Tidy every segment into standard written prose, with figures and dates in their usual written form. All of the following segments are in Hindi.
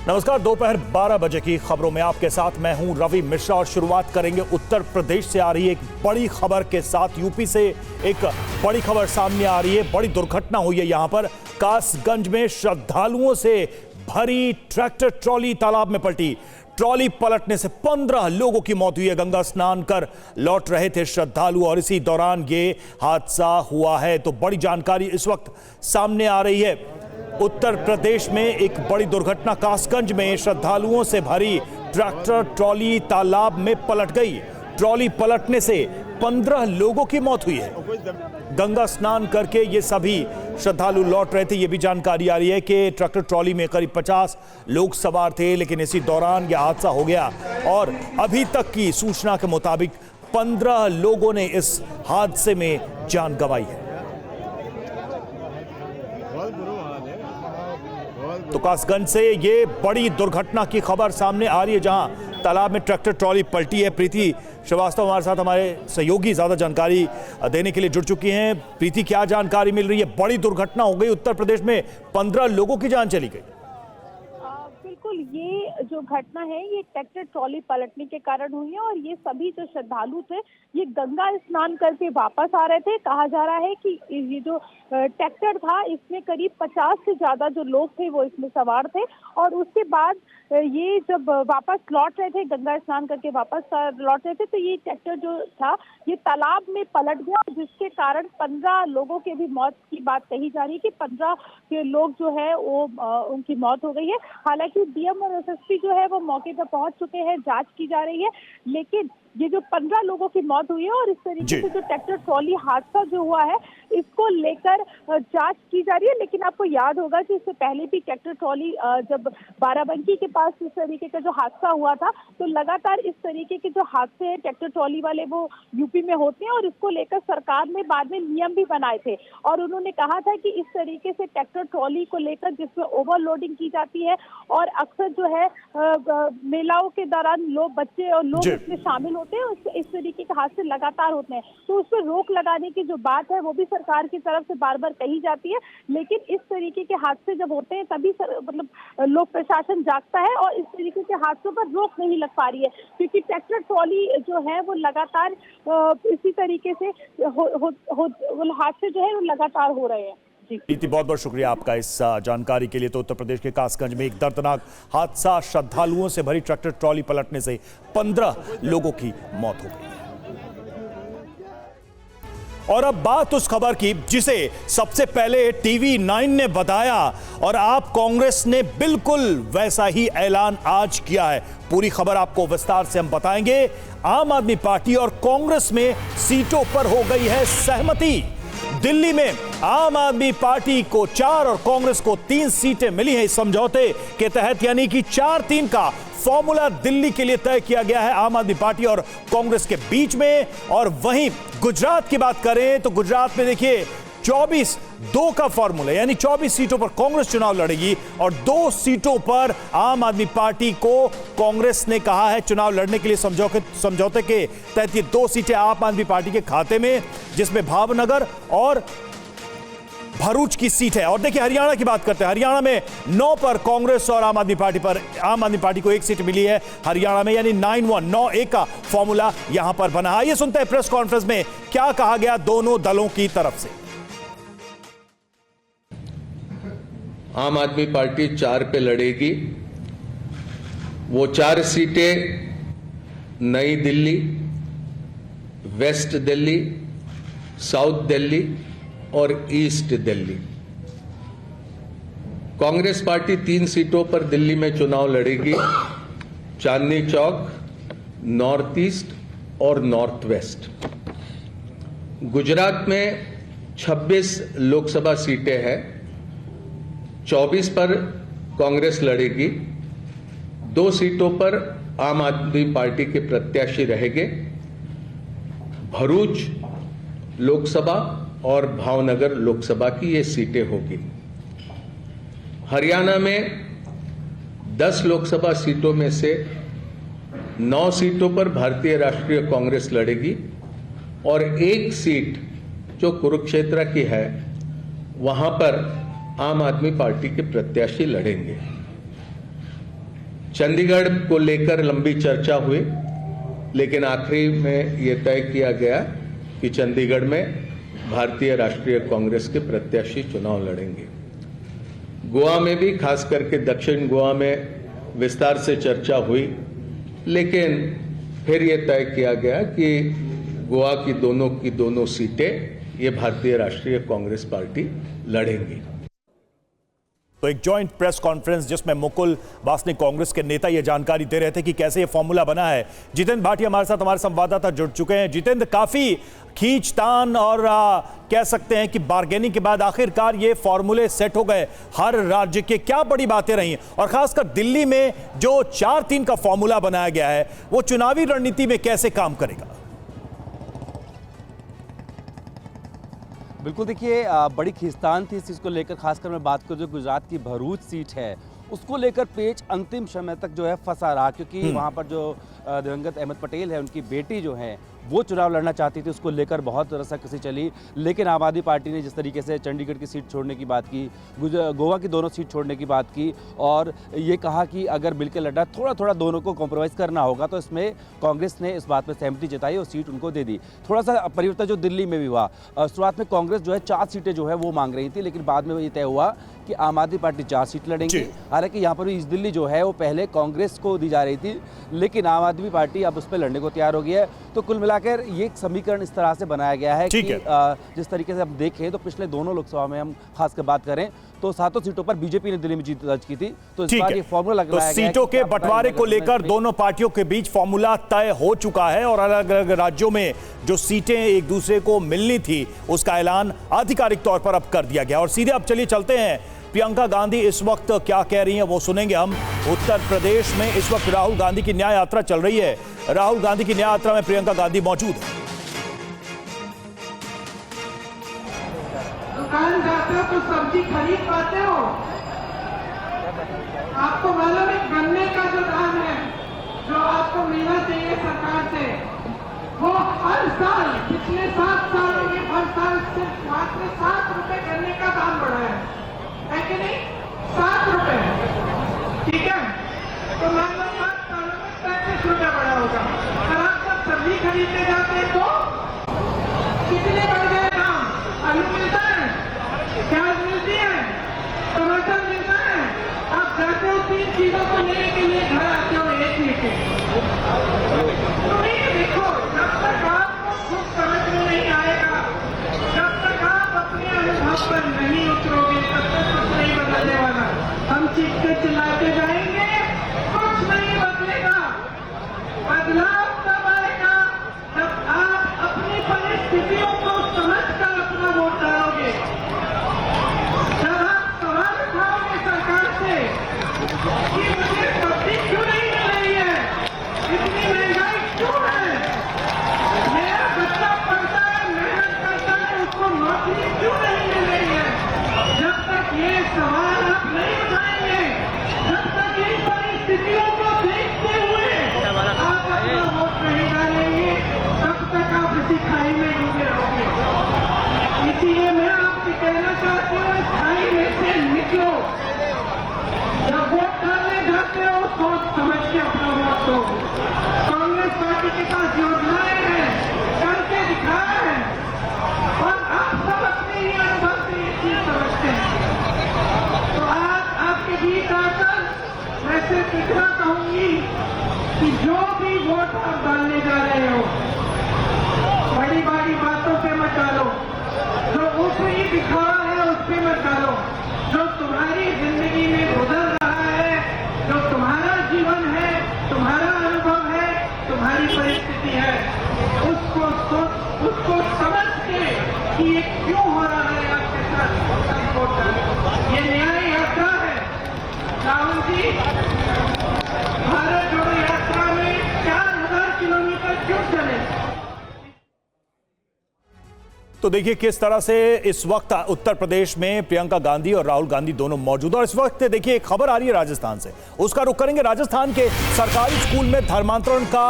नमस्कार। दोपहर 12 बजे की खबरों में आपके साथ मैं हूं रवि मिश्रा और शुरुआत करेंगे उत्तर प्रदेश से आ रही एक बड़ी खबर के साथ। यूपी से एक बड़ी खबर सामने आ रही है। बड़ी दुर्घटना हुई है यहां पर। कासगंज में श्रद्धालुओं से भरी ट्रैक्टर ट्रॉली तालाब में पलटी। ट्रॉली पलटने से 15 लोगों की मौत हुई है। गंगा स्नान कर लौट रहे थे श्रद्धालु और इसी दौरान ये हादसा हुआ है। तो बड़ी जानकारी इस वक्त सामने आ रही है। उत्तर प्रदेश में एक बड़ी दुर्घटना। कासगंज में श्रद्धालुओं से भरी ट्रैक्टर ट्रॉली तालाब में पलट गई। ट्रॉली पलटने से 15 लोगों की मौत हुई है। गंगा स्नान करके ये सभी श्रद्धालु लौट रहे थे। ये भी जानकारी आ रही है कि ट्रैक्टर ट्रॉली में करीब 50 लोग सवार थे, लेकिन इसी दौरान यह हादसा हो गया और अभी तक की सूचना के मुताबिक 15 लोगों ने इस हादसे में जान गंवाई है। तो कासगंज से ये बड़ी दुर्घटना की खबर सामने आ रही है, जहां तालाब में ट्रैक्टर ट्रॉली पलटी है। प्रीति श्रीवास्तव हमारे साथ, हमारे सहयोगी ज्यादा जानकारी देने के लिए जुड़ चुकी हैं। प्रीति, क्या जानकारी मिल रही है? बड़ी दुर्घटना हो गई उत्तर प्रदेश में, 15 लोगों की जान चली गई। बिल्कुल, ये जो घटना है ये ट्रैक्टर ट्रॉली पलटने के कारण हुई है और ये सभी जो श्रद्धालु थे ये गंगा स्नान करके वापस आ रहे थे। कहा जा रहा है कि ये जो ट्रैक्टर था इसमें करीब 50 से ज्यादा जो लोग थे वो इसमें सवार थे और उसके बाद ये जब वापस लौट रहे थे, गंगा स्नान करके वापस लौट रहे थे, तो ये ट्रैक्टर जो था ये तालाब में पलट गया, जिसके कारण 15 लोगों के भी मौत की बात कही जा रही है कि 15 के लोग जो है वो उनकी मौत हो गई है। हालांकि डीएम और एसएसपी जो है वो मौके पर पहुंच चुके हैं, जांच की जा रही है, लेकिन ये जो 15 लोगों की मौत हुई है और इस तरीके से जो ट्रैक्टर ट्रॉली हादसा जो हुआ है इसको लेकर जांच की जा रही है। लेकिन आपको याद होगा कि इससे पहले भी ट्रैक्टर ट्रॉली जब बाराबंकी के पास इस तरीके का जो हादसा हुआ था, तो लगातार इस तरीके के जो हादसे हैं ट्रैक्टर ट्रॉली वाले वो यूपी में होते हैं और इसको लेकर सरकार ने बाद में नियम भी बनाए थे और उन्होंने कहा था कि इस तरीके से ट्रैक्टर ट्रॉली को लेकर जिसमें ओवरलोडिंग की जाती है और अक्सर जो है मेलाओं के दौरान लोग, बच्चे और लोग इसमें शामिल होते हैं, इस तरीके के हादसे लगातार होते हैं। तो उस पर रोक लगाने की जो बात है वो भी सरकार की तरफ से बार बार कही जाती है, लेकिन इस तरीके के हादसे जब होते हैं तभी मतलब लोक प्रशासन जागता है और इस तरीके के हादसों पर रोक नहीं लग पा रही है, क्योंकि ट्रैक्टर ट्रॉली जो है वो लगातार इसी तरीके से हादसे जो है वो लगातार हो रहे हैं। प्रीति, बहुत बहुत शुक्रिया आपका इस जानकारी के लिए। तो उत्तर प्रदेश के कासगंज में एक दर्दनाक हादसा, श्रद्धालुओं से भरी ट्रैक्टर ट्रॉली पलटने से 15 लोगों की मौत हो गई। और अब बात उस खबर की जिसे सबसे पहले टीवी 9 ने बताया और आप कांग्रेस ने बिल्कुल वैसा ही ऐलान आज किया है। पूरी खबर आपको विस्तार से हम बताएंगे। आम आदमी पार्टी और कांग्रेस में सीटों पर हो गई है सहमति। दिल्ली में आम आदमी पार्टी को 4 और कांग्रेस को 3 सीटें मिली हैं इस समझौते के तहत, यानी कि 4-3 का फॉर्मूला दिल्ली के लिए तय किया गया है आम आदमी पार्टी और कांग्रेस के बीच में। और वहीं गुजरात की बात करें तो गुजरात में देखिए 24-2 का फॉर्मूला, यानी 24 सीटों पर कांग्रेस चुनाव लड़ेगी और 2 सीटों पर आम आदमी पार्टी को कांग्रेस ने कहा है चुनाव लड़ने के लिए समझौते के तहत ये 2 सीटें आम आदमी पार्टी के खाते में, जिसमें भावनगर और भरूच की सीट है। और देखिए हरियाणा की बात करते हैं। हरियाणा में 9 पर कांग्रेस और आम आदमी पार्टी को 1 सीट मिली है हरियाणा में, यानी 9-1 का फॉर्मूला यहां पर बना। आइए सुनते हैं प्रेस कॉन्फ्रेंस में क्या कहा गया दोनों दलों की तरफ से। आम आदमी पार्टी 4 पे लड़ेगी। वो 4 सीटें नई दिल्ली, वेस्ट दिल्ली, साउथ दिल्ली और ईस्ट दिल्ली। कांग्रेस पार्टी 3 सीटों पर दिल्ली में चुनाव लड़ेगी, चांदनी चौक, नॉर्थ ईस्ट और नॉर्थ वेस्ट। गुजरात में 26 लोकसभा सीटें हैं, 24 पर कांग्रेस लड़ेगी, 2 सीटों पर आम आदमी पार्टी के प्रत्याशी रहेंगे। भरूच लोकसभा और भावनगर लोकसभा की ये सीटें होगी। हरियाणा में 10 लोकसभा सीटों में से 9 सीटों पर भारतीय राष्ट्रीय कांग्रेस लड़ेगी और 1 सीट जो कुरुक्षेत्र की है वहां पर आम आदमी पार्टी के प्रत्याशी लड़ेंगे। चंडीगढ़ को लेकर लंबी चर्चा हुई, लेकिन आखिरी में यह तय किया गया कि चंडीगढ़ में भारतीय राष्ट्रीय कांग्रेस के प्रत्याशी चुनाव लड़ेंगे। गोवा में भी, खास करके दक्षिण गोवा में विस्तार से चर्चा हुई, लेकिन फिर यह तय किया गया कि गोवा की दोनों सीटें ये भारतीय राष्ट्रीय कांग्रेस पार्टी लड़ेंगी। तो एक जॉइंट प्रेस कॉन्फ्रेंस जिसमें मुकुल वासनिक कांग्रेस के नेता ये जानकारी दे रहे थे कि कैसे ये फॉर्मूला बना है। जितेंद्र भाटी हमारे साथ, हमारे संवाददाता जुड़ चुके हैं। जितेंद्र, काफी खींचतान और कह सकते हैं कि बार्गेनिंग के बाद आखिरकार ये फॉर्मूले सेट हो गए। हर राज्य के क्या बड़ी बातें रही और खासकर दिल्ली में जो 4-3 का फॉर्मूला बनाया गया है वो चुनावी रणनीति में कैसे काम करेगा? बिल्कुल, देखिए बड़ी खींचतान थी इस चीज़ को लेकर। खासकर मैं बात करूँ जो गुजरात की भरूच सीट है उसको लेकर पेच अंतिम समय तक जो है फंसा रहा, क्योंकि वहाँ पर जो दिवंगत अहमद पटेल है उनकी बेटी जो है वो चुनाव लड़ना चाहती थी, उसको लेकर बहुत रस्साकसी चली। लेकिन आम आदमी पार्टी ने जिस तरीके से चंडीगढ़ की सीट छोड़ने की बात की, गोवा की दोनों सीट छोड़ने की बात की और ये कहा कि अगर मिलकर लड़ा थोड़ा थोड़ा दोनों को कॉम्प्रोमाइज़ करना होगा, तो इसमें कांग्रेस ने इस बात में सहमति जताई और सीट उनको दे दी। थोड़ा सा परिवर्तन जो दिल्ली में भी हुआ, शुरुआत में कांग्रेस जो है 4 सीटें जो है वो मांग रही थी, लेकिन बाद में ये तय हुआ कि आम आदमी पार्टी 4 सीट लड़ेंगी। हालांकि यहाँ पर भी ईस्ट दिल्ली जो है वो पहले कांग्रेस को दी जा रही थी, लेकिन आम आदमी पार्टी अब उस पर लड़ने को तैयार हो गई है। तो कुल मिलाकर ये एक समीकरण इस तरह से बनाया गया है कि जिस तरीके से हम देखें तो पिछले दोनों लोकसभा में हम खासकर बात करें तो 7 सीटों पर बीजेपी ने दिल्ली में जीत दर्ज की थी। तो इस बार ये फॉर्मूला लगाया गया है। सीटों के बंटवारे को लेकर दोनों पार्टियों के बीच फॉर्मूला तय हो चुका है और अलग अलग राज्यों में जो सीटें एक दूसरे को मिलनी थी उसका ऐलान आधिकारिक तौर पर अब कर दिया गया। और सीधे अब चलिए चलते हैं, प्रियंका गांधी इस वक्त क्या कह रही हैं वो सुनेंगे हम। उत्तर प्रदेश में इस वक्त राहुल गांधी की न्याय यात्रा चल रही है। राहुल गांधी की न्याय यात्रा में प्रियंका गांधी मौजूद है। दुकान जाते हो तो सब्जी खरीद पाते हो? आपको मालूम है गन्ने का जो दाम है जो आपको मिलना चाहिए सरकार से, वो हर साल पिछले 7 सालों में हर साल सिर्फ मात्र 7 रुपए गन्ने का दाम बढ़ा है कि नहीं? 7 रुपए, ठीक है? तो लगभग 5 सालों में 35 रुपए बढ़ा होगा। अगर आप सब सब्जी खरीदने जाते तो कितने बढ़ गए दाम? आलू मिलता है, प्याज मिलती है, टमाटर मिलता है, आप जाते हो 3 चीजों को लेने के लिए घर आते हो एक लेके। तो ये देखो, जब तक आपको खुद समझ में नहीं आएगा, जब तक आप अपने अनुभव पर नहीं उतरोगे, तब तक कुछ नहीं बदलने वाला। हम चीखते चिल्लाते जाएंगे, कुछ नहीं बदलेगा। बदलाव तब आएगा जब आप अपनी परिस्थितियों को समझकर अपना वोट डालोगे। जब आप सवाल उठाओगे सरकार से कि मुझे सब्जी क्यों नहीं मिल रही है, इतनी महंगाई क्यों है, मेरा बच्चा पढ़ता है, मेहनत करता है, उसको नौकरी क्यों नहीं मिल रही है, जब तक ये सवाल आप नहीं उठाएंगे, जब तक इन परिस्थितियों को देखते हुए आप अपना वोट नहीं डालेंगे, तब तक आप इसी खाई में डूबे रहोगे। इसलिए मैं आपसे कहना चाहती हूँ, इस खाई में से निकलो। जब वोट डालने जाते हो सोच समझ के अपना वोट दो। कांग्रेस पार्टी के पास योजनाएं हैं, करके दिखाया है और आप सब अपने ही अनुभव से ये चीज समझते हैं। तो आज आपके बीच आकर मैं सिर्फ इतना कहूंगी कि जो भी वोट आप डालने जा रहे हो, बड़ी बड़ी बातों पे मत डालो, जो ऊपरी दिखावा है उस पे मत डालो। जो तुम्हारी जिंदगी में गुजर रहा है, जो तुम्हारा जीवन है, तुम्हारा अनुभव है, तुम्हारी परिस्थिति है, उसको समझ के कि ये क्यों हो रहा है आपके साथ, वोट डालो। ये न्याय यात्रा है। राहुल जी भारत जोड़ो यात्रा में 4000 किलोमीटर क्यों चले? तो देखिए किस तरह से इस वक्त उत्तर प्रदेश में प्रियंका गांधी और राहुल गांधी दोनों मौजूद हैं। और इस वक्त देखिए एक खबर आ रही है राजस्थान से, उसका रुख करेंगे। राजस्थान के सरकारी स्कूल में धर्मांतरण का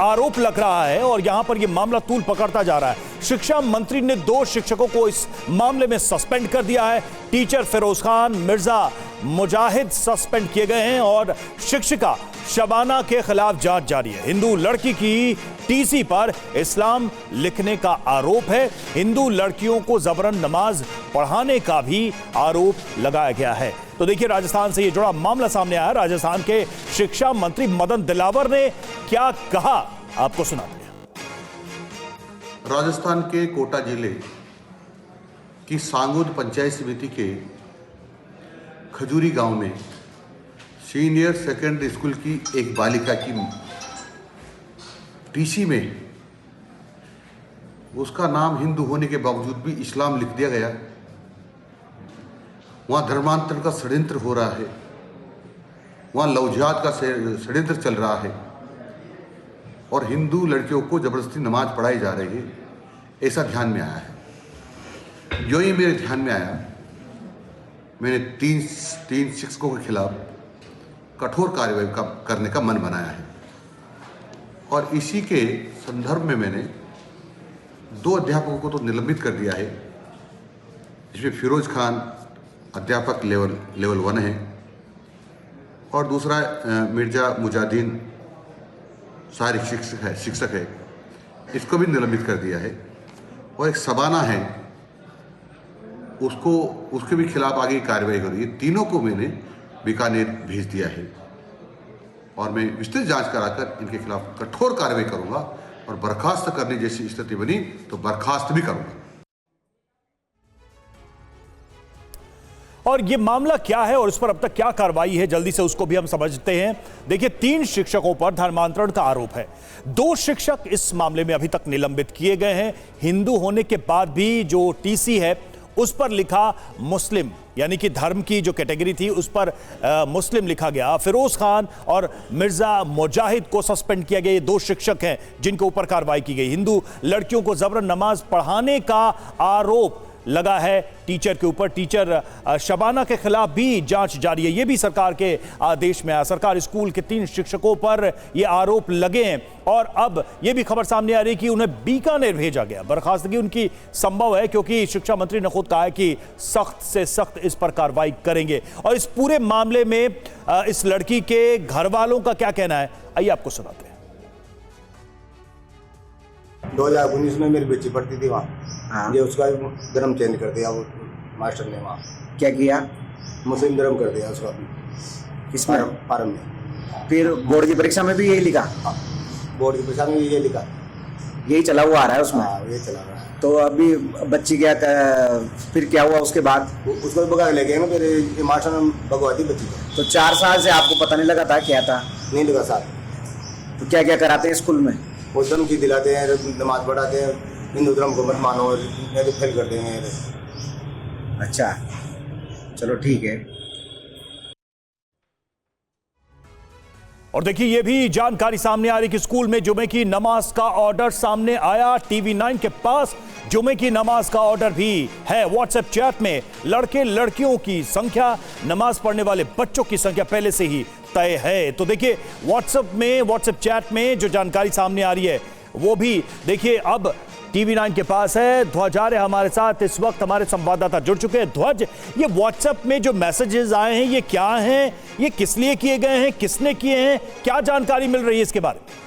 आरोप लग रहा है और यहां पर यह मामला तूल पकड़ता जा रहा है। शिक्षा मंत्री ने 2 शिक्षकों को इस मामले में सस्पेंड कर दिया है। टीचर फिरोज खान मिर्जा मुजाहिद सस्पेंड किए गए हैं और शिक्षिका शबाना के खिलाफ जांच जारी है। हिंदू लड़की की टीसी पर इस्लाम लिखने का आरोप है। हिंदू लड़कियों को जबरन नमाज पढ़ाने का भी आरोप लगाया गया है। तो देखिए, राजस्थान से ये जुड़ा मामला सामने आया। राजस्थान के शिक्षा मंत्री मदन दिलावर ने क्या कहा, आपको सुनाते हैं। राजस्थान के कोटा जिले की सांगोद पंचायत समिति के खजूरी गांव में सीनियर सेकेंडरी स्कूल की एक बालिका की टीसी में उसका नाम हिंदू होने के बावजूद भी इस्लाम लिख दिया गया। वहाँ धर्मांतरण का षड्यंत्र हो रहा है, वहाँ लव जिहाद का षड्यंत्र चल रहा है और हिंदू लड़कियों को जबरदस्ती नमाज पढ़ाई जा रही है, ऐसा ध्यान में आया है। जो ही मेरे ध्यान में आया, मैंने तीन शिक्षकों के खिलाफ कठोर कार्रवाई करने का मन बनाया है और इसी के संदर्भ में मैंने 2 अध्यापकों को तो निलंबित कर दिया है, जिसमें फिरोज खान अध्यापक लेवल 1 है और दूसरा मिर्जा मुजाहिदीन सहायक शिक्षक है, इसको भी निलंबित कर दिया है और एक शबाना है, उसके भी खिलाफ आगे कार्रवाई हो रही है। तीनों को मैंने बीकानेर भेज दिया है और मैं विस्तृत जांच कराकर इनके खिलाफ कठोर कार्रवाई करूंगा और बर्खास्त करने जैसी स्थिति बनी तो बर्खास्त भी करूंगा। और ये मामला क्या है और इस पर अब तक क्या कार्रवाई है, जल्दी से उसको भी हम समझते हैं। देखिए, 3 शिक्षकों पर धर्मांतरण का आरोप है। 2 शिक्षक इस मामले में अभी तक निलंबित किए गए हैं। हिंदू होने के बाद भी जो टीसी है उस पर लिखा मुस्लिम, यानी कि धर्म की जो कैटेगरी थी उस पर मुस्लिम लिखा गया। फिरोज खान और मिर्जा मुजाहिद को सस्पेंड किया गया। ये 2 शिक्षक हैं जिनके ऊपर कार्रवाई की गई। हिंदू लड़कियों को जबरन नमाज पढ़ाने का आरोप लगा है टीचर के ऊपर। टीचर शबाना के खिलाफ भी जांच जारी है। ये भी सरकार के आदेश में आया। सरकार स्कूल के 3 शिक्षकों पर ये आरोप लगे हैं और अब ये भी खबर सामने आ रही है कि उन्हें बीकानेर भेजा गया। बर्खास्तगी उनकी संभव है क्योंकि शिक्षा मंत्री ने खुद कहा है कि सख्त से सख्त इस पर कार्रवाई करेंगे। और इस पूरे मामले में इस लड़की के घर वालों का क्या कहना है, आइए आपको सुनाते हैं। 2019 में मेरी बच्ची पढ़ती थी वहाँ। ये उसका धर्म चेंज कर दिया वो मास्टर ने। वहाँ क्या किया? मुस्लिम धर्म कर दिया उसका किसमें? फार्म में। फिर बोर्ड की परीक्षा में भी यही लिखा? बोर्ड की परीक्षा में ये लिखा, यही चला हुआ आ रहा है उसमें। ये चला रहा है। तो अभी बच्ची क्या फिर क्या हुआ उसके बाद? उसको भगा ले गए ना, फिर मास्टर ने भगवा दी बच्ची को। तो 4 साल से आपको पता नहीं लगा था क्या था? नहीं लगा साल। तो क्या क्या कराते हैं स्कूल में? वो धर्म की दिलाते हैं, नमाज पढ़ाते हैं, हिंदू धर्म को मत मानो नहीं तो फेल कर देंगे। अच्छा, चलो ठीक है। और देखिए, ये भी जानकारी सामने आ रही कि स्कूल में जुमे की नमाज का ऑर्डर सामने आया। टीवी 9 के पास जुमे की नमाज का ऑर्डर भी है। व्हाट्सएप चैट में लड़के लड़कियों की संख्या, नमाज पढ़ने वाले बच्चों की संख्या पहले से ही तय है। तो देखिए, व्हाट्सएप चैट में जो जानकारी सामने आ रही है वो भी देखिए अब टीवी 9 के पास है। ध्वज आर्य हमारे साथ इस वक्त हमारे संवाददाता जुड़ चुके हैं। ध्वज, ये व्हाट्सएप में जो मैसेजेस आए हैं ये क्या हैं, ये किस लिए किए गए हैं, किसने किए हैं, क्या जानकारी मिल रही है इसके बारे में?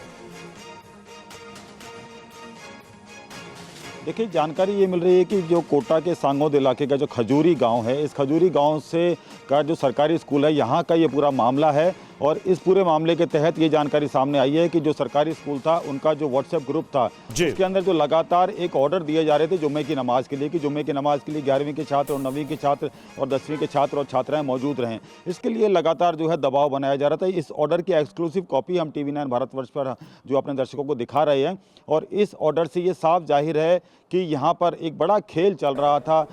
देखिए, जानकारी ये मिल रही है कि जो कोटा के सांगोद इलाके का जो खजूरी गांव है, इस खजूरी गांव से का जो सरकारी स्कूल है, यहाँ का ये पूरा मामला है। और इस पूरे मामले के तहत ये जानकारी सामने आई है कि जो सरकारी स्कूल था उनका जो व्हाट्सएप ग्रुप था उसके अंदर जो लगातार एक ऑर्डर दिए जा रहे थे जुम्मे की नमाज के लिए कि जुम्मे की नमाज के लिए 11वीं के छात्र और 9वीं के छात्र और 10वीं के छात्र और छात्राएं मौजूद रहें। इसके लिए लगातार जो है दबाव बनाया जा रहा था। इस ऑर्डर की एक्सक्लूसिव कॉपी हम टीवी 9 भारतवर्ष पर जो अपने दर्शकों को दिखा रहे हैं और इस ऑर्डर से ये साफ जाहिर है कि यहाँ पर एक बड़ा खेल चल रहा था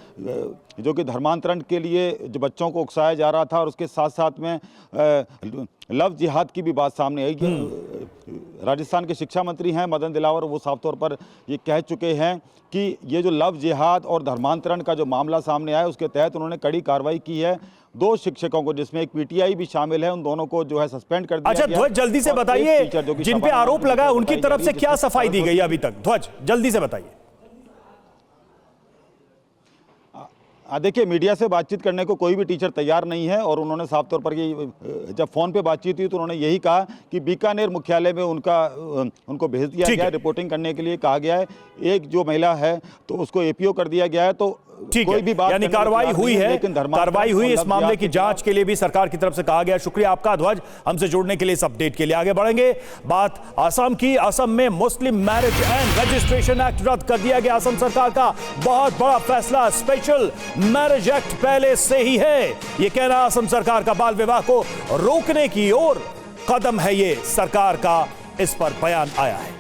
जो कि धर्मांतरण के लिए जो बच्चों को उकसाया जा रहा था और उसके साथ साथ में लव जिहाद की भी बात सामने आई। राजस्थान के शिक्षा मंत्री हैं मदन दिलावर, वो साफ तौर पर ये कह चुके हैं कि ये जो लव जिहाद और धर्मांतरण का जो मामला सामने आया उसके तहत उन्होंने कड़ी कार्रवाई की है। 2 शिक्षकों को, जिसमें एक पीटीआई भी शामिल है, उन दोनों को जो है सस्पेंड कर दिया। अच्छा ध्वज, जल्दी से बताइए, जिन पे आरोप लगा है उनकी तरफ से क्या सफाई दी गई अभी तक? ध्वज, जल्दी से बताइए। देखिए, मीडिया से बातचीत करने को कोई भी टीचर तैयार नहीं है और उन्होंने साफ तौर पर जब फ़ोन पे बातचीत हुई तो उन्होंने यही कहा कि बीकानेर मुख्यालय में उनको भेज दिया गया है, रिपोर्टिंग करने के लिए कहा गया है। एक जो महिला है तो उसको एपीओ कर दिया गया है। तो कोई भी बात, यानी कार्रवाई हुई है, कार्रवाई हुई। इस मामले की जांच के लिए भी सरकार की तरफ से कहा गया। शुक्रिया आपका ध्वज, हमसे जुड़ने के लिए, इस अपडेट के लिए। आगे बढ़ेंगे, बात असम की। असम में मुस्लिम मैरिज एंड रजिस्ट्रेशन एक्ट रद्द कर दिया गया। असम सरकार का बहुत बड़ा फैसला। स्पेशल मैरिज एक्ट पहले से ही है, यह कहना असम सरकार का बाल विवाह को रोकने की ओर कदम है, ये सरकार का इस पर बयान आया है।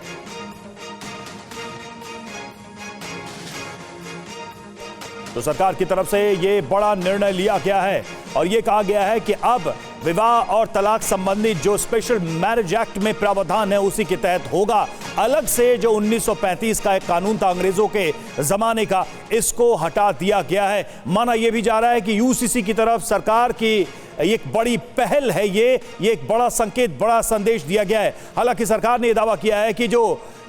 तो सरकार की तरफ से यह बड़ा निर्णय लिया गया है और यह कहा गया है कि अब विवाह और तलाक संबंधी जो स्पेशल मैरिज एक्ट में प्रावधान है उसी के तहत होगा। अलग से जो 1935 का एक कानून था अंग्रेजों के जमाने का, इसको हटा दिया गया है। माना यह भी जा रहा है कि यूसीसी की तरफ सरकार की एक बड़ी पहल है, ये एक बड़ा संकेत, बड़ा संदेश दिया गया है। हालांकि सरकार ने यह दावा किया है कि जो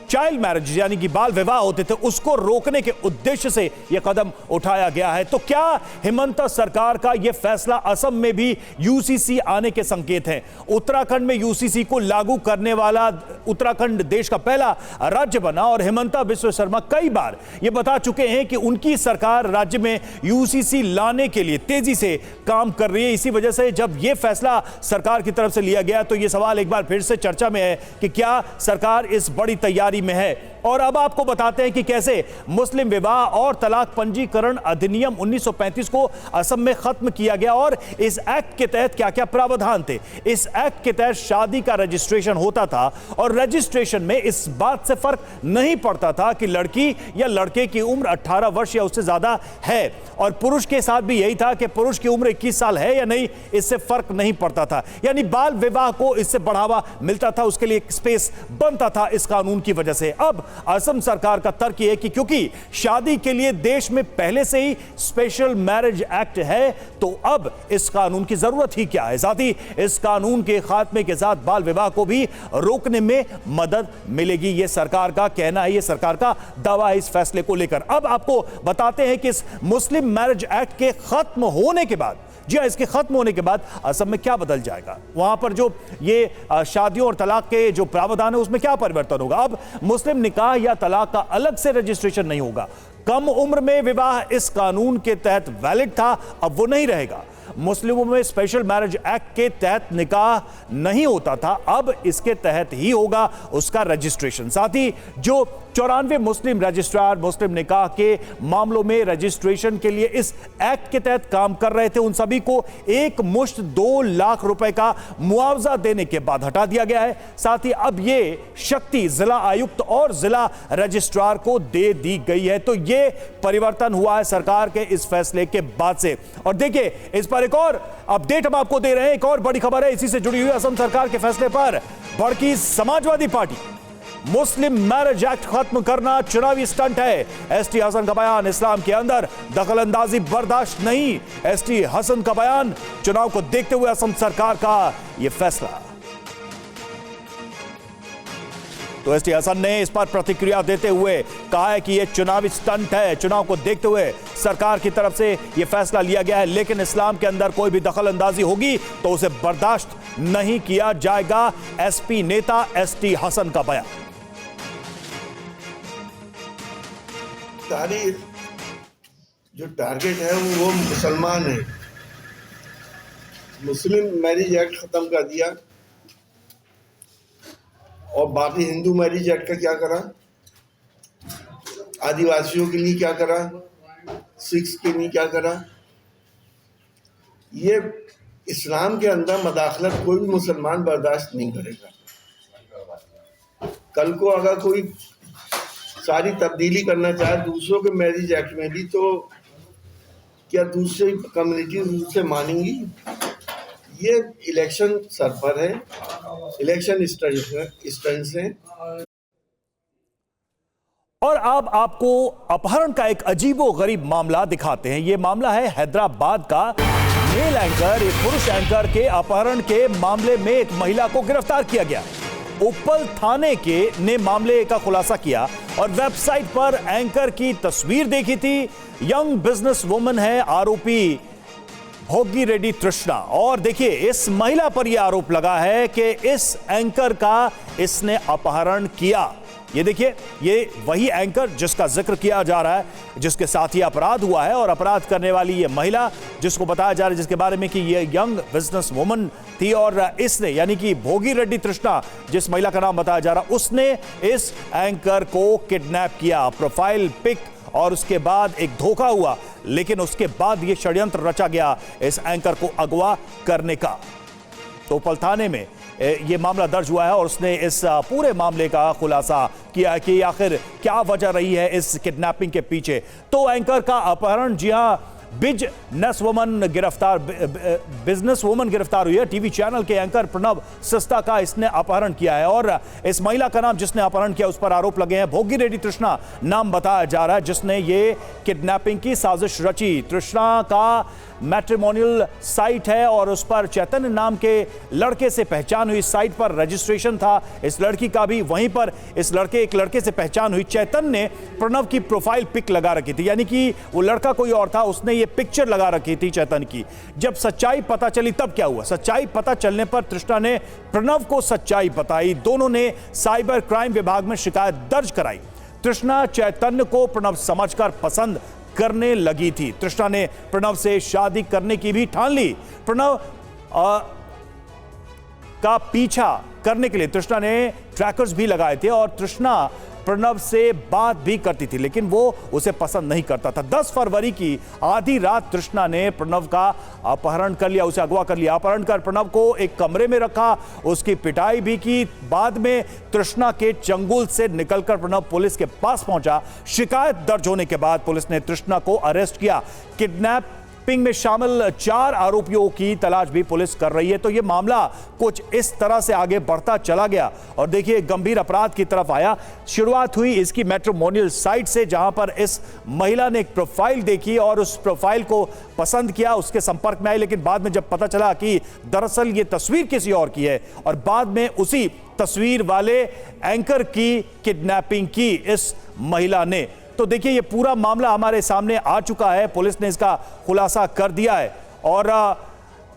चाइल्ड मैरिज यानी कि बाल विवाह होते थे उसको रोकने के उद्देश्य से यह कदम उठाया गया है। तो क्या हिमंता सरकार का यह फैसला असम में भी यूसीसी आने के संकेत हैं? उत्तराखंड में यूसीसी को लागू करने वाला उत्तराखंड देश का पहला राज्य बना और हिमंता बिस्वा शर्मा कई बार यह बता चुके हैं कि उनकी सरकार राज्य में यूसीसी लाने के लिए तेजी से काम कर रही है। इसी वजह से जब यह फैसला सरकार की तरफ से लिया गया तो यह सवाल एक बार फिर से चर्चा में है कि क्या सरकार इस बड़ी तैयारी में है। और अब आपको बताते हैं कि कैसे मुस्लिम विवाह और तलाक पंजीकरण अधिनियम 1935 को असम में खत्म किया गया और इस एक्ट के तहत क्या क्या प्रावधान थे। इस एक्ट के तहत शादी का रजिस्ट्रेशन होता था और रजिस्ट्रेशन में इस बात से फर्क नहीं पड़ता था कि लड़की या लड़के की उम्र 18 वर्ष या उससे ज्यादा है, और पुरुष के साथ भी यही था कि पुरुष की उम्र 21 साल है या नहीं, इससे फर्क नहीं पड़ता था। यानी बाल विवाह को इससे बढ़ावा मिलता था, उसके लिए एक स्पेस बनता था इस कानून की वजह से। अब असम सरकार का तर्क यह है कि क्योंकि शादी के लिए देश में पहले से ही स्पेशल मैरिज एक्ट है तो अब इस कानून की जरूरत ही क्या है। साथ ही इस कानून के खात्मे के साथ बाल विवाह को भी रोकने में मदद मिलेगी, यह सरकार का कहना है, यह सरकार का दावा है इस फैसले को लेकर। अब आपको बताते हैं कि इस मुस्लिम मैरिज एक्ट के खत्म होने के बाद, जी हां, इसके खत्म होने के बाद असम में क्या बदल जाएगा, वहां पर जो ये शादियों और तलाक के जो प्रावधान है उसमें क्या परिवर्तन होगा। अब मुस्लिम निकाह या तलाक का अलग से रजिस्ट्रेशन नहीं होगा। कम उम्र में विवाह इस कानून के तहत वैलिड था, अब वो नहीं रहेगा। मुस्लिमों में स्पेशल मैरिज एक्ट के तहत निकाह नहीं होता था, अब इसके तहत ही होगा उसका रजिस्ट्रेशन। साथ ही जो 94 मुस्लिम रजिस्ट्रार मुस्लिम निकाह के मामलों में रजिस्ट्रेशन के लिए इस एक्ट के तहत काम कर रहे थे, उन सभी को एक मुश्त 2 लाख रुपए का मुआवजा देने के बाद हटा दिया गया है। साथ ही अब यह शक्ति जिला आयुक्त और जिला रजिस्ट्रार को दे दी गई है। तो यह परिवर्तन हुआ है सरकार के इस फैसले के बाद से। और देखिए, इस पर एक और अपडेट हम आपको दे रहे हैं, एक और बड़ी खबर है इसी से जुड़ी हुई। असम सरकार के फैसले पर भड़की समाजवादी पार्टी। मुस्लिम मैरिज एक्ट खत्म करना चुनावी स्टंट है, एसटी हसन का बयान। इस्लाम के अंदर दखलंदाजी बर्दाश्त नहीं, एसटी हसन का बयान। चुनाव को देखते हुए असम सरकार का यह फैसला। तो एसटी हसन ने इस पर प्रतिक्रिया देते हुए कहा है कि यह चुनावी स्टंट है, चुनाव को देखते हुए सरकार की तरफ से यह फैसला लिया गया है, लेकिन इस्लाम के अंदर कोई भी दखलंदाजी होगी तो उसे बर्दाश्त नहीं किया जाएगा। एसपी नेता एसटी हसन का बयान। सारी जो टारगेट है वो मुसलमान है। मुस्लिम मैरिज एक्ट खत्म कर दिया और बाकी हिंदू मैरिज एक्ट का क्या करा, आदिवासियों के लिए क्या करा, सिख्स के लिए क्या करा। ये इस्लाम के अंदर मदाखलत कोई भी मुसलमान बर्दाश्त नहीं करेगा। कल को अगर कोई सारी तब्दीली करना चाहे दूसरों के मैरिज एक्ट में भी, तो क्या दूसरी कम्युनिटी उसे मानेंगी? ये इलेक्शन सर पर है, इलेक्शन स्टंट्स हैं। और अब आपको अपहरण का एक अजीबोगरीब मामला दिखाते हैं। यह मामला है हैदराबाद का। मेल एंकर, एक पुरुष एंकर के अपहरण के मामले में एक महिला को गिरफ्तार किया गया। उप्पल थाने के ने मामले का खुलासा किया और वेबसाइट पर एंकर की तस्वीर देखी थी। यंग बिजनेस वुमन है आरोपी भोगी रेड्डी तृष्णा, और देखिए इस महिला पर यह आरोप लगा है कि इस एंकर का इसने अपहरण किया। ये देखिए, ये वही एंकर जिसका जिक्र किया जा रहा है, जिसके साथ ही अपराध हुआ है, और अपराध करने वाली ये महिला जिसको बताया जा रहा है, जिसके बारे में कि ये यंग बिजनेस वुमन थी, और इसने यानी कि भोगी रेड्डी तृष्णा जिस महिला का नाम बताया जा रहा, उसने इस एंकर को किडनैप किया। प्रोफाइल पिक और उसके बाद एक धोखा हुआ, लेकिन उसके बाद यह षड्यंत्र रचा गया इस एंकर को अगवा करने का। तो उप्पल थाने में ये मामला दर्ज हुआ है और उसने इस पूरे मामले का खुलासा किया कि आखिर क्या वजह रही है इस किडनैपिंग के पीछे। तो एंकर का अपहरण, जी हां, बिजनेस वुमन गिरफ्तार हुई है। टीवी चैनल के एंकर प्रणव सस्ता का इसने अपहरण किया है, और इस महिला का नाम जिसने अपहरण किया उस पर आरोप लगे हैं। भोगी रेड्डी तृष्णा नाम बताया जा रहा है जिसने ये किडनैपिंग की साजिश रची। तृष्णा का मैट्रिमोनियल साइट है और उस पर चैतन्य नाम के लड़के से पहचान हुई। साइट पर रजिस्ट्रेशन था इस लड़की का भी, वहीं पर एक लड़के से पहचान हुई। चैतन्य ने प्रणव की प्रोफाइल पिक लगा रखी थी, यानी कि वो लड़का कोई और था, उसने ये पिक्चर लगा रखी थी चैतन्य की। जब सच्चाई पता चली तब क्या हुआ? सच्चाई पता चलने पर तृष्णा ने प्रणव को सच्चाई बताई। दोनों ने साइबर क्राइम विभाग में शिकायत दर्ज कराई। तृष्णा चैतन्य को प्रणव समझकर पसंद करने लगी थी। तृष्णा ने प्रणव से शादी करने की भी ठान ली। प्रणव का पीछा करने के लिए तृष्णा ने ट्रैकर्स भी लगाए थे और तृष्णा प्रणव से बात भी करती थी, लेकिन वो उसे पसंद नहीं करता था। 10 फरवरी की आधी रात तृष्णा ने प्रणव का अपहरण कर लिया, उसे अगवा कर लिया। अपहरण कर प्रणव को एक कमरे में रखा, उसकी पिटाई भी की। बाद में तृष्णा के चंगुल से निकलकर प्रणव पुलिस के पास पहुंचा। शिकायत दर्ज होने के बाद पुलिस ने तृष्णा को अरेस्ट किया। किडनैपिंग में शामिल 4 आरोपियों की तलाश भी पुलिस कर रही है। तो यह मामला कुछ इस तरह से आगे बढ़ता चला गया और देखिए गंभीर अपराध की तरफ आया। शुरुआत हुई इसकी मैट्रिमोनियल साइट से, जहां पर इस महिला ने एक प्रोफाइल देखी और उस प्रोफाइल को पसंद किया, उसके संपर्क में आई, लेकिन बाद में जब पता चला कि दरअसल ये तस्वीर किसी और की है और बाद में उसी तस्वीर वाले एंकर की किडनैपिंग की इस महिला ने। तो देखिए ये पूरा मामला हमारे सामने आ चुका है, पुलिस ने इसका खुलासा कर दिया है और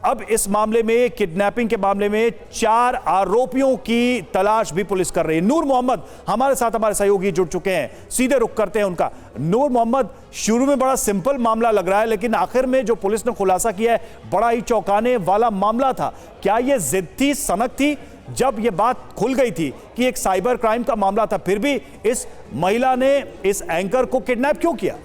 अब इस मामले में, किडनैपिंग के मामले में 4 आरोपियों की तलाश भी पुलिस कर रही है। नूर मोहम्मद हमारे साथ, हमारे सहयोगी जुड़ चुके हैं, सीधे रुख करते हैं उनका। नूर मोहम्मद, शुरू में बड़ा सिंपल मामला लग रहा है, लेकिन आखिर में जो पुलिस ने खुलासा किया है बड़ा ही चौंकाने वाला मामला था। क्या यह जिद थी, सनक थी? जब यह बात खुल गई थी कि एक साइबर क्राइम का मामला था, फिर भी इस महिला ने इस एंकर को किडनैप क्यों किया?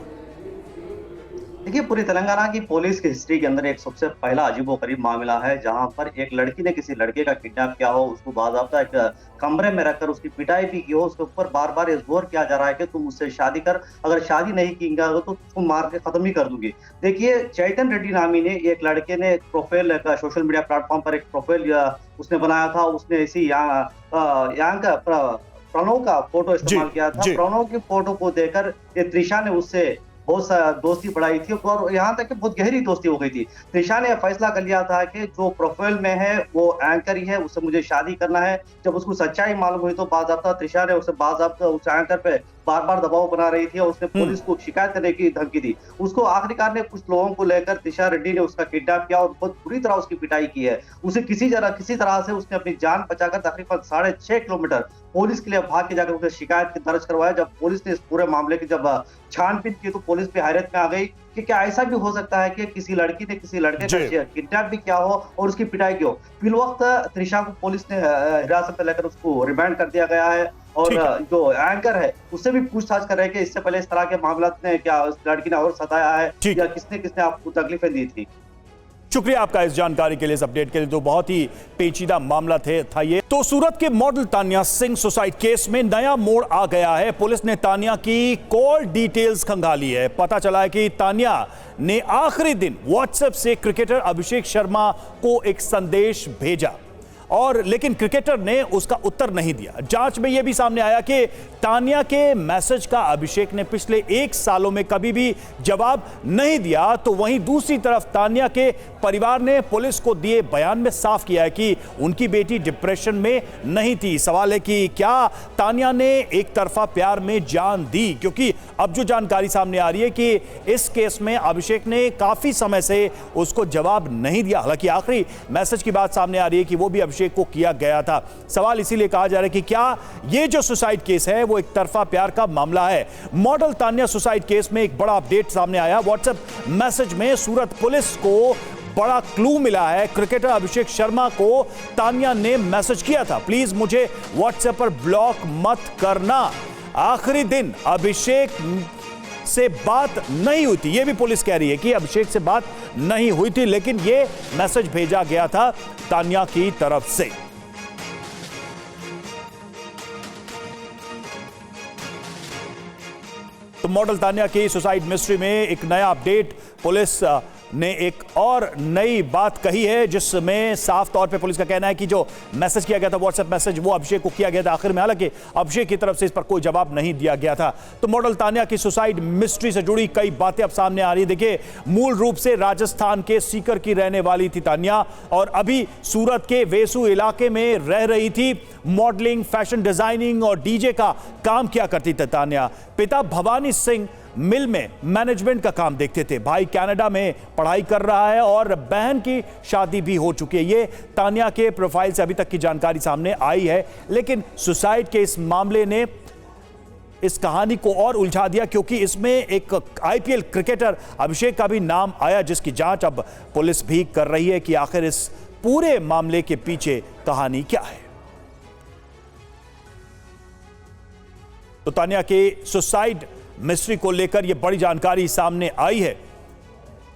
देखिए, पूरी तेलंगाना की पुलिस की हिस्ट्री के अंदर एक सबसे पहला अजीबोगरीब मामला है, जहां पर एक लड़की ने किसी लड़के का किडनैप किया हो, उसको बाकायदा एक कमरे में रखकर उसकी पिटाई भी की हो, उसके ऊपर बार बार ये जोर किया जा रहा है कि तुम मुझसे शादी कर, अगर शादी नहीं किएगा तो तुम मार के खत्म ही कर दूंगी। देखिए, चैतन्य रेड्डी नामी ने एक लड़के ने एक प्रोफाइल का सोशल मीडिया प्लेटफॉर्म पर एक प्रोफाइल उसने बनाया था। उसने ऐसी यहाँ का प्रणव का फोटो इस्तेमाल किया था। प्रणव की फोटो को देखकर ये त्रिशा ने उससे बहुत दोस्ती बढ़ाई थी और यहाँ तक कि बहुत गहरी दोस्ती हो गई थी। त्रिशा ने फैसला कर लिया था कि जो प्रोफाइल में है वो एंकर ही है, उससे मुझे शादी करना है। जब उसको सच्चाई मालूम हुई तो बाज़ाब्ता त्रिशा ने उसे बाज़ाब्ता उस एंकर पे बार बार दबाव बना रही थी और उसने पुलिस को शिकायत करने की धमकी दी। उसको आखिरकार ने कुछ लोगों को लेकर त्रिशा रेड्डी ने उसका किडनैप किया और बहुत बुरी तरह उसकी पिटाई की है। उसे किसी तरह से उसने अपनी जान बचाकर तकरीबन 6.5 किलोमीटर पुलिस के लिए भाग के जाकर उसे शिकायत दर्ज करवाया। जब पुलिस ने इस पूरे मामले की जब छानबीन की तो पुलिस भी हैरत में आ गई कि क्या ऐसा भी हो सकता है कि किसी लड़की ने किसी लड़के का किडनैप भी किया हो और उसकी पिटाई की हो। फिर वक्त त्रिशा को पुलिस ने हिरासत में लेकर उसको रिमांड कर दिया गया है और जो एंकर है उससे भी पूछताछ कर रहे हैं कि इससे पहले इस तरह के मामला ने क्या उस लड़की ने और सताया है या किसने आपको तकलीफें दी थी। शुक्रिया आपका इस जानकारी के लिए, इस अपडेट के लिए। तो बहुत ही पेचीदा मामला था ये। तो सूरत के model Tania Singh suicide case में नया मोड़ आ गया है। पुलिस ने तानिया की कॉल डिटेल्स खंगाली है। पता चला है कि तानिया ने आखिरी दिन व्हाट्सएप से क्रिकेटर अभिषेक शर्मा को एक संदेश भेजा और लेकिन क्रिकेटर ने उसका उत्तर नहीं दिया। जांच में यह भी सामने आया कि तानिया के मैसेज का अभिषेक ने पिछले 1 सालों में कभी भी जवाब नहीं दिया। तो वहीं दूसरी तरफ तानिया के परिवार ने पुलिस को दिए बयान में साफ किया है कि उनकी बेटी डिप्रेशन में नहीं थी। सवाल है कि क्या तान्या ने एक तरफा प्यार में जान दी, क्योंकि अब जो जानकारी सामने आ रही है कि इस केस में अभिषेक ने काफी समय से उसको जवाब नहीं दिया। हालांकि आखिरी मैसेज की बात सामने आ रही है कि वो भी अभिषेक को किया गया था। सवाल इसीलिए कहा जा रहा है कि क्या ये जो सुसाइड केस है वो एक तरफा प्यार का मामला है। मॉडल तान्या सुसाइड केस में एक बड़ा अपडेट सामने आया। व्हाट्सएप मैसेज में सूरत पुलिस को बड़ा क्लू मिला है। क्रिकेटर अभिषेक शर्मा को तान्या ने मैसेज किया था, प्लीज मुझे व्हाट्सएप पर ब्लॉक मत करना। आखिरी दिन अभिषेक से बात नहीं हुई थी, यह भी पुलिस कह रही है कि अभिषेक से बात नहीं हुई थी, लेकिन यह मैसेज भेजा गया था तान्या की तरफ से। तो मॉडल तान्या की सुसाइड मिस्ट्री में एक नया अपडेट, पुलिस ने एक और नई बात कही है जिसमें साफ तौर पे पुलिस का कहना है कि जो मैसेज किया गया था व्हाट्सएप मैसेज वो अभिषेक को किया गया था आखिर में, हालांकि अभिषेक की तरफ से इस पर कोई जवाब नहीं दिया गया था। तो मॉडल तान्या की सुसाइड मिस्ट्री से जुड़ी कई बातें अब सामने आ रही है। देखिए, मूल रूप से राजस्थान के सीकर की रहने वाली थी तान्या और अभी सूरत के वेसू इलाके में रह रही थी। मॉडलिंग, फैशन डिजाइनिंग और डीजे का काम किया करती थी तान्या। पिता भवानी सिंह मिल में मैनेजमेंट का काम देखते थे। भाई कनाडा में पढ़ाई कर रहा है और बहन की शादी भी हो चुकी है। ये तान्या के प्रोफाइल से अभी तक की जानकारी सामने आई है, लेकिन सुसाइड के इस मामले ने इस कहानी को और उलझा दिया, क्योंकि इसमें एक आईपीएल क्रिकेटर अभिषेक का भी नाम आया, जिसकी जांच अब पुलिस भी कर रही है कि आखिर इस पूरे मामले के पीछे कहानी क्या है। तो तान्या के सुसाइड मिस्ट्री को लेकर यह बड़ी जानकारी सामने आई है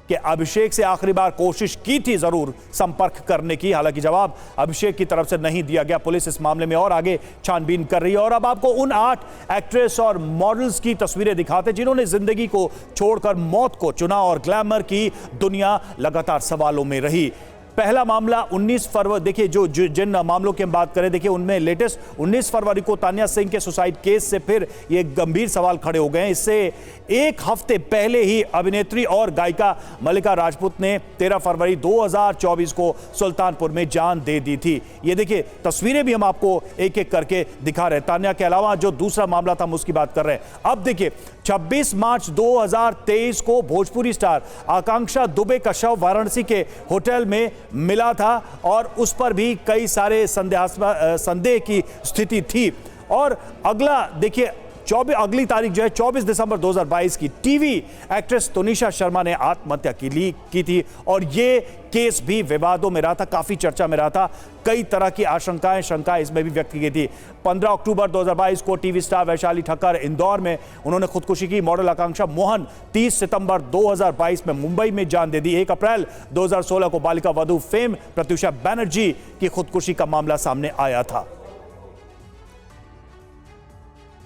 कि अभिषेक से आखिरी बार कोशिश की थी जरूर संपर्क करने की, हालांकि जवाब अभिषेक की तरफ से नहीं दिया गया। पुलिस इस मामले में और आगे छानबीन कर रही है और अब आपको उन 8 एक्ट्रेस और मॉडल्स की तस्वीरें दिखाते जिन्होंने जिंदगी को छोड़कर मौत को चुना और ग्लैमर की दुनिया लगातार सवालों में रही। पहला मामला 19 फरवरी, देखिए जो जिन मामलों की हम बात करें, देखिए उनमें लेटेस्ट 19 फरवरी को तान्या सिंह के सुसाइड केस से फिर ये गंभीर सवाल खड़े हो गए हैं। इससे एक हफ्ते पहले ही अभिनेत्री और गायिका मल्लिका राजपूत ने 13 फरवरी 2024 को सुल्तानपुर में जान दे दी थी। ये देखिए तस्वीरें भी हम आपको एक एक करके दिखा रहे हैं। तान्या के अलावा जो दूसरा मामला था हम उसकी बात कर रहे हैं। अब देखिए 26 मार्च 2023 को भोजपुरी स्टार आकांक्षा दुबे का शव वाराणसी के होटल में मिला था और उस पर भी कई सारे संदेह की स्थिति थी। और अगला देखिए अगली तारीख जो है 24 दिसंबर 2022 की टीवी एक्ट्रेस तनिषा शर्मा ने आत्महत्या की थी और ये केस भी विवादों में रहा था, काफी चर्चा में रहा था। कई तरह की शंकाएं इसमें भी व्यक्त की गई थी। 15 अक्टूबर 2022 को टीवी स्टार वैशाली ठक्कर इंदौर में उन्होंने खुदकुशी की। मॉडल आकांक्षा मोहन 30 सितंबर 2022 में मुंबई में जान दे दी। 1 अप्रैल 2016 को बालिका वधू फेम प्रत्युषा बनर्जी की खुदकुशी का मामला सामने आया था।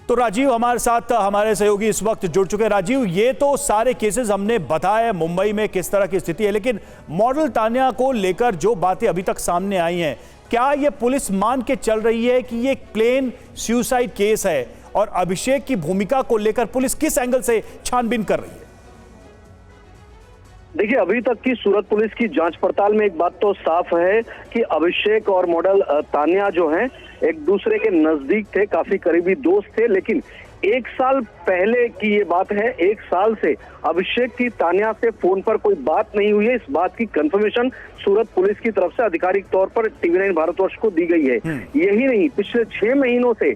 तो राजीव हमारे साथ, हमारे सहयोगी इस वक्त जुड़ चुके हैं। राजीव, ये तो सारे केसेस हमने बताए मुंबई में किस तरह की स्थिति है, लेकिन मॉडल तान्या को लेकर जो बातें अभी तक सामने आई हैं, क्या ये पुलिस मान के चल रही है कि ये प्लेन सुसाइड केस है और अभिषेक की भूमिका को लेकर पुलिस किस एंगल से छानबीन कर रही है? देखिए, अभी तक की सूरत पुलिस की जांच पड़ताल में एक बात तो साफ है कि अभिषेक और मॉडल तान्या जो हैं एक दूसरे के नजदीक थे, काफी करीबी दोस्त थे। लेकिन 1 साल पहले की ये बात है, 1 साल से अभिषेक की तान्या से फोन पर कोई बात नहीं हुई है। इस बात की कंफर्मेशन सूरत पुलिस की तरफ से आधिकारिक तौर पर TV9 भारतवर्ष को दी गई है। यही नहीं, पिछले 6 महीनों से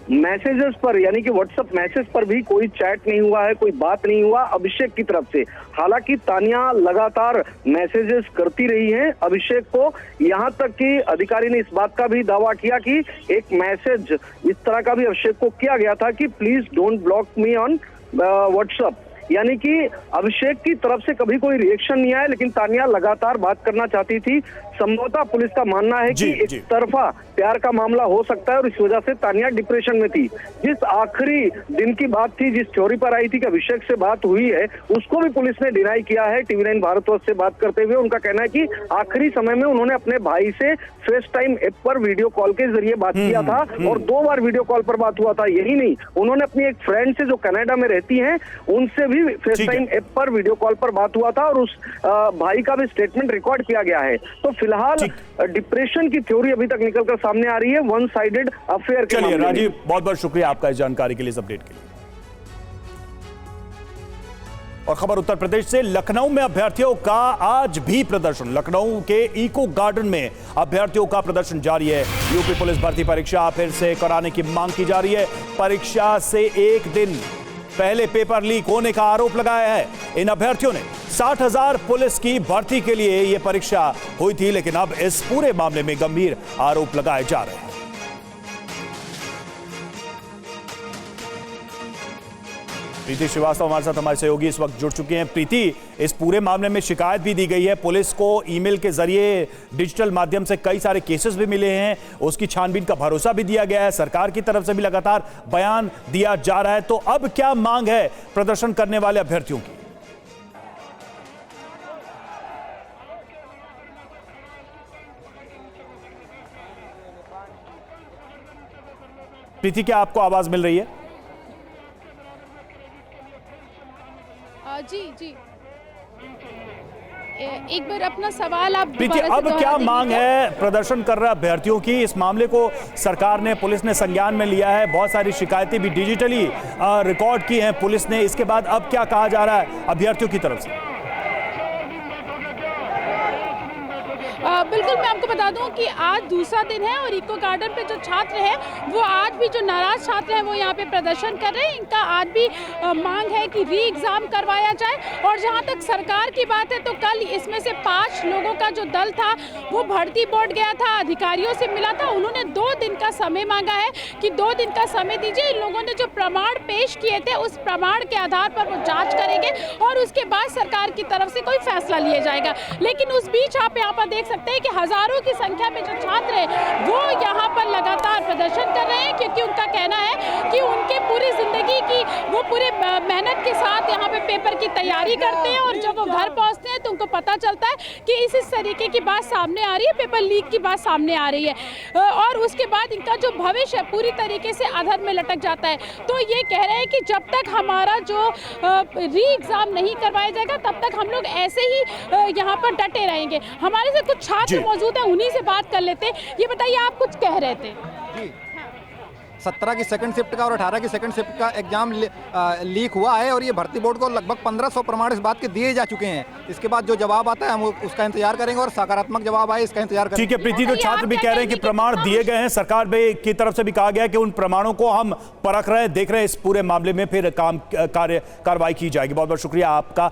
मैसेजेस पर, यानी कि व्हाट्सएप मैसेज पर भी कोई चैट नहीं हुआ है, कोई बात नहीं हुआ अभिषेक की तरफ से। हालांकि तान्या लगातार मैसेजेस करती रही है अभिषेक को, यहां तक कि अधिकारी ने इस बात का भी दावा किया कि एक मैसेज इस तरह का भी अभिषेक को किया गया था कि please don't block me on WhatsApp. यानी कि अभिषेक की तरफ से कभी कोई रिएक्शन नहीं आया, लेकिन तान्या लगातार बात करना चाहती थी। संभवतः पुलिस का मानना है कि एक तरफा प्यार का मामला हो सकता है और इस वजह से तान्या डिप्रेशन में थी। जिस आखिरी दिन की बात थी, जिस थ्योरी पर आई थी कि अभिषेक से बात हुई है, उसको भी पुलिस ने डिनाई किया है। TV9 भारतवर्ष से बात करते हुए उनका कहना है कि आखिरी समय में उन्होंने अपने भाई से फेस टाइम ऐप पर वीडियो कॉल के जरिए बात किया था और 2 बार वीडियो कॉल पर बात हुआ था। यही नहीं, उन्होंने अपनी एक फ्रेंड से जो कनाडा में रहती हैं उनसे भी भी फेस टाइम ऐप पर वीडियो कॉल पर बात हुआ था और उस भाई का भी स्टेटमेंट रिकॉर्ड किया गया है। तो फिलहाल डिप्रेशन की थ्योरी अभी तक निकलकर सामने आ रही है, वन साइडेड अफेयर के चलिए मामले में। राजीव, बहुत बहुत शुक्रिया आपका इस जानकारी के लिए, इस अपडेट के लिए। और खबर उत्तर प्रदेश से, लखनऊ में अभ्यर्थियों का आज भी प्रदर्शन। लखनऊ के इको गार्डन में अभ्यर्थियों का प्रदर्शन जारी है। यूपी पुलिस भर्ती परीक्षा फिर से कराने की मांग की जा रही है। परीक्षा से एक दिन पहले पेपर लीक होने का आरोप लगाया है इन अभ्यर्थियों ने। 60,000 पुलिस की भर्ती के लिए यह परीक्षा हुई थी, लेकिन अब इस पूरे मामले में गंभीर आरोप लगाए जा रहे हैं। प्रीति श्रीवास्तव हमारे साथ, हमारे सहयोगी इस वक्त जुड़ चुके हैं। प्रीति, इस पूरे मामले में शिकायत भी दी गई है, पुलिस को ईमेल के जरिए डिजिटल माध्यम से कई सारे केसेस भी मिले हैं, उसकी छानबीन का भरोसा भी दिया गया है, सरकार की तरफ से भी लगातार बयान दिया जा रहा है। तो अब क्या मांग है प्रदर्शन करने वाले अभ्यर्थियों की? प्रीति, क्या आपको आवाज मिल रही है? जी जी, एक बार अपना सवाल आप प्रीति, अब क्या मांग है प्रदर्शन कर रहे अभ्यर्थियों की? इस मामले को सरकार ने, पुलिस ने संज्ञान में लिया है, बहुत सारी शिकायतें भी डिजिटली रिकॉर्ड की हैं पुलिस ने। इसके बाद अब क्या कहा जा रहा है अभ्यर्थियों की तरफ से? बिल्कुल, मैं आपको बता दूं कि आज दूसरा दिन है और इको गार्डन पे जो छात्र हैं वो आज भी, जो नाराज छात्र हैं वो यहाँ पे प्रदर्शन कर रहे हैं। इनका आज भी मांग है कि री एग्जाम करवाया जाए। और जहाँ तक सरकार की बात है तो कल इसमें से 5 लोगों का जो दल था वो भर्ती बोर्ड गया था, अधिकारियों से मिला था। उन्होंने 2 दिन का समय मांगा है कि 2 दिन का समय दीजिए। इन लोगों ने जो प्रमाण पेश किए थे उस प्रमाण के आधार पर वो जाँच करेंगे और उसके बाद सरकार की तरफ से कोई फैसला लिया जाएगा। लेकिन उस बीच आप यहाँ पर देख सकते हैं कि हजारों की संख्या में जो छात्र हैं वो यहाँ पर लगातार प्रदर्शन कर रहे हैं, क्योंकि उनका कहना है कि उनके पूरी जिंदगी की वो पूरे मेहनत के साथ यहाँ पे पेपर की तैयारी करते हैं और जब वो घर पहुँचते हैं तो उनको पता चलता है कि इस तरीके की बात सामने आ रही है, पेपर लीक की बात सामने आ रही है और उसके बाद इनका जो भविष्य है पूरी तरीके से अधर में लटक जाता है। तो ये कह रहे हैं कि जब तक हमारा जो री एग्जाम नहीं करवाया जाएगा तब तक हम लोग ऐसे ही यहाँ पर डटे रहेंगे। हमारे से कुछ छात्र मौजूद है, उन्हीं से बात कर लेते हैं। ये बताइए, आप कुछ कह रहे थे? 17 की सेकंड शिफ्ट का और 18 की सेकंड शिफ्ट का एग्जाम लीक हुआ है और ये भर्ती बोर्ड को लगभग 1500 प्रमाण इस बात के दिए जा चुके हैं। इसके बाद जो जवाब आता है हम उसका इंतजार करेंगे और सकारात्मक जवाब आए इसका इंतजार करेंगे। ठीक है प्रीति, तो छात्र भी कह रहे हैं कि प्रमाण दिए गए हैं, सरकार की तरफ से भी कहा गया है कि उन प्रमाणों को हम परख रहे हैं, देख रहे हैं, इस पूरे मामले में फिर कार्रवाई की जाएगी। बहुत बहुत शुक्रिया आपका